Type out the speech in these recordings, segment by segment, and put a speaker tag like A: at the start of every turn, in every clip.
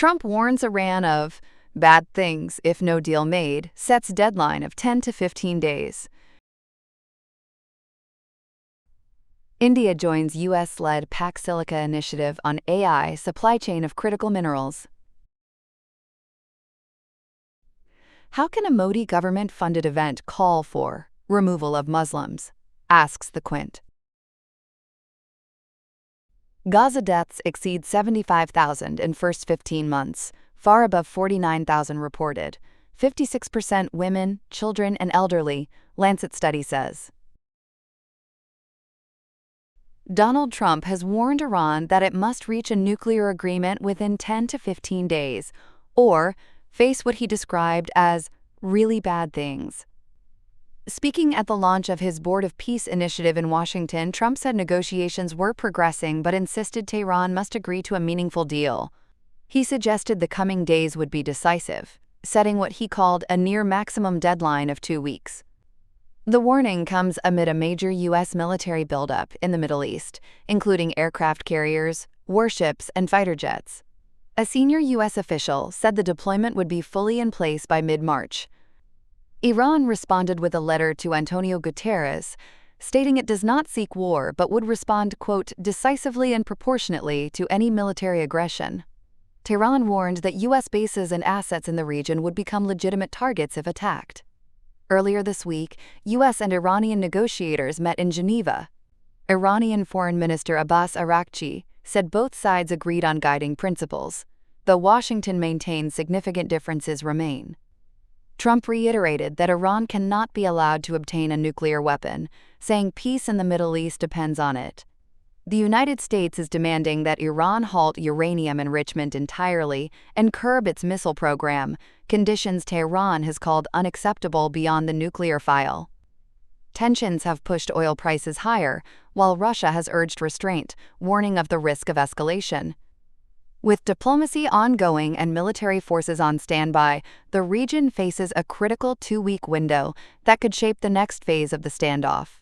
A: Trump warns Iran of bad things if no deal made, sets deadline of 10 to 15 days. India joins U.S.-led Pac Silica initiative on AI supply chain of critical minerals. How can a Modi government-funded event call for removal of Muslims? Asks the Quint. Gaza deaths exceed 75,000 in first 15 months, far above 49,000 reported. 56% women, children, and elderly, Lancet study says. Donald Trump has warned Iran that it must reach a nuclear agreement within 10 to 15 days, or face what he described as really bad things. Speaking at the launch of his Board of Peace initiative in Washington, Trump said negotiations were progressing but insisted Tehran must agree to a meaningful deal. He suggested the coming days would be decisive, setting what he called a near-maximum deadline of 2 weeks. The warning comes amid a major U.S. military buildup in the Middle East, including aircraft carriers, warships, and fighter jets. A senior U.S. official said the deployment would be fully in place by mid-March. Iran responded with a letter to Antonio Guterres, stating it does not seek war but would respond, quote, decisively and proportionately to any military aggression. Tehran warned that U.S. bases and assets in the region would become legitimate targets if attacked. Earlier this week, U.S. and Iranian negotiators met in Geneva. Iranian Foreign Minister Abbas Araghchi said both sides agreed on guiding principles, though Washington maintained significant differences remain. Trump reiterated that Iran cannot be allowed to obtain a nuclear weapon, saying peace in the Middle East depends on it. The United States is demanding that Iran halt uranium enrichment entirely and curb its missile program, conditions Tehran has called unacceptable beyond the nuclear file. Tensions have pushed oil prices higher, while Russia has urged restraint, warning of the risk of escalation. With diplomacy ongoing and military forces on standby, the region faces a critical 2-week window that could shape the next phase of the standoff.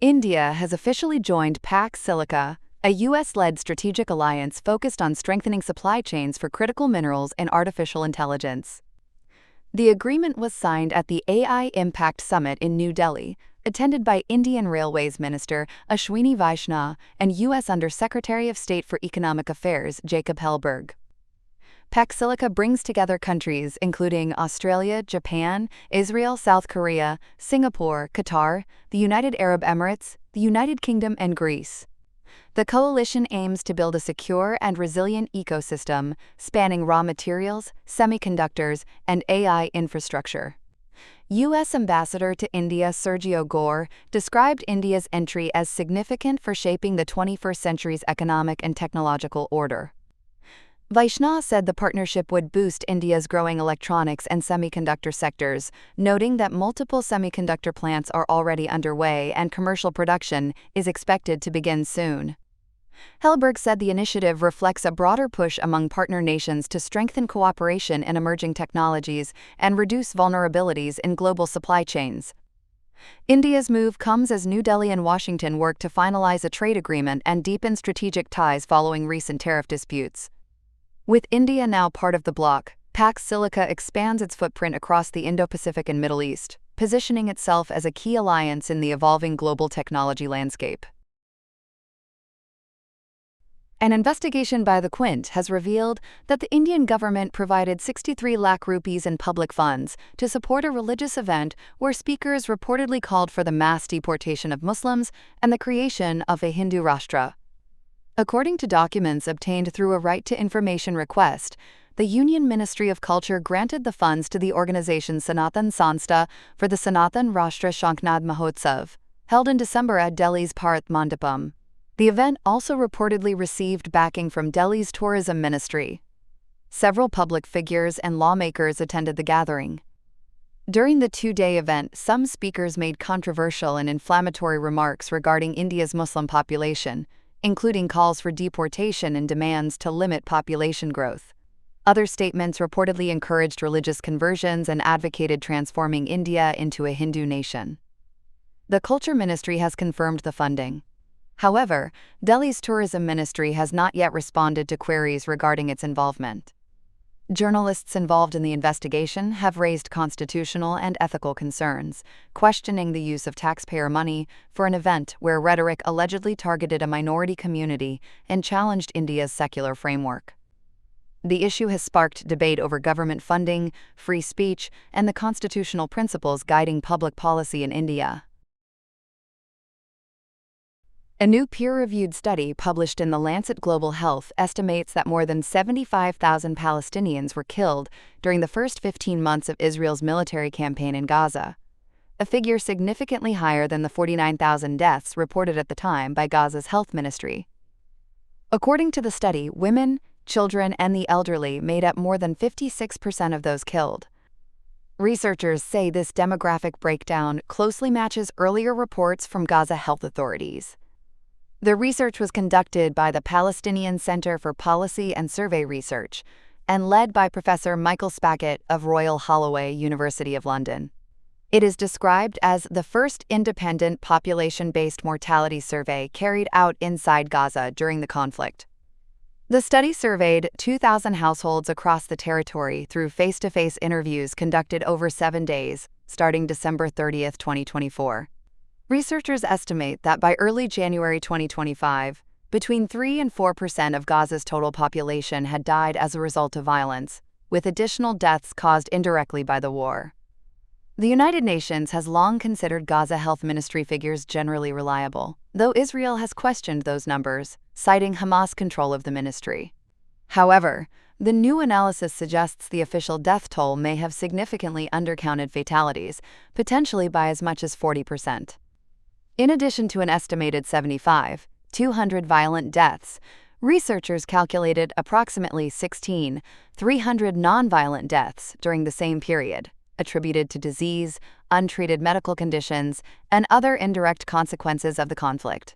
A: India has officially joined Pac Silica, a U.S.-led strategic alliance focused on strengthening supply chains for critical minerals and artificial intelligence. The agreement was signed at the AI Impact Summit in New Delhi, attended by Indian Railways Minister Ashwini Vaishnaw and U.S. Under-Secretary of State for Economic Affairs Jacob Hellberg. Pac Silica brings together countries including Australia, Japan, Israel, South Korea, Singapore, Qatar, the United Arab Emirates, the United Kingdom, and Greece. The coalition aims to build a secure and resilient ecosystem spanning raw materials, semiconductors, and AI infrastructure. U.S. Ambassador to India Sergio Gore described India's entry as significant for shaping the 21st century's economic and technological order. Vaishnaw said the partnership would boost India's growing electronics and semiconductor sectors, noting that multiple semiconductor plants are already underway and commercial production is expected to begin soon. Hellberg said the initiative reflects a broader push among partner nations to strengthen cooperation in emerging technologies and reduce vulnerabilities in global supply chains. India's move comes as New Delhi and Washington work to finalize a trade agreement and deepen strategic ties following recent tariff disputes. With India now part of the bloc, Pac Silica expands its footprint across the Indo-Pacific and Middle East, positioning itself as a key alliance in the evolving global technology landscape. An investigation by the Quint has revealed that the Indian government provided 63 lakh rupees in public funds to support a religious event where speakers reportedly called for the mass deportation of Muslims and the creation of a Hindu Rashtra. According to documents obtained through a right to information request, the Union Ministry of Culture granted the funds to the organization Sanatan Sanstha for the Sanatan Rashtra Shankhnad Mahotsav, held in December at Delhi's Bharat Mandapam. The event also reportedly received backing from Delhi's tourism ministry. Several public figures and lawmakers attended the gathering. During the 2-day event, some speakers made controversial and inflammatory remarks regarding India's Muslim population, including calls for deportation and demands to limit population growth. Other statements reportedly encouraged religious conversions and advocated transforming India into a Hindu nation. The Culture Ministry has confirmed the funding. However, Delhi's tourism ministry has not yet responded to queries regarding its involvement. Journalists involved in the investigation have raised constitutional and ethical concerns, questioning the use of taxpayer money for an event where rhetoric allegedly targeted a minority community and challenged India's secular framework. The issue has sparked debate over government funding, free speech, and the constitutional principles guiding public policy in India. A new peer-reviewed study published in The Lancet Global Health estimates that more than 75,000 Palestinians were killed during the first 15 months of Israel's military campaign in Gaza, a figure significantly higher than the 49,000 deaths reported at the time by Gaza's health ministry. According to the study, women, children, and the elderly made up more than 56% of those killed. Researchers say this demographic breakdown closely matches earlier reports from Gaza health authorities. The research was conducted by the Palestinian Center for Policy and Survey Research and led by Professor Michael Spackett of Royal Holloway, University of London. It is described as the first independent population-based mortality survey carried out inside Gaza during the conflict. The study surveyed 2,000 households across the territory through face-to-face interviews conducted over 7 days, starting December 30, 2024. Researchers estimate that by early January 2025, between 3 and 4% of Gaza's total population had died as a result of violence, with additional deaths caused indirectly by the war. The United Nations has long considered Gaza Health Ministry figures generally reliable, though Israel has questioned those numbers, citing Hamas control of the ministry. However, the new analysis suggests the official death toll may have significantly undercounted fatalities, potentially by as much as 40%. In addition to an estimated 200 violent deaths, researchers calculated approximately 300 nonviolent deaths during the same period, attributed to disease, untreated medical conditions, and other indirect consequences of the conflict.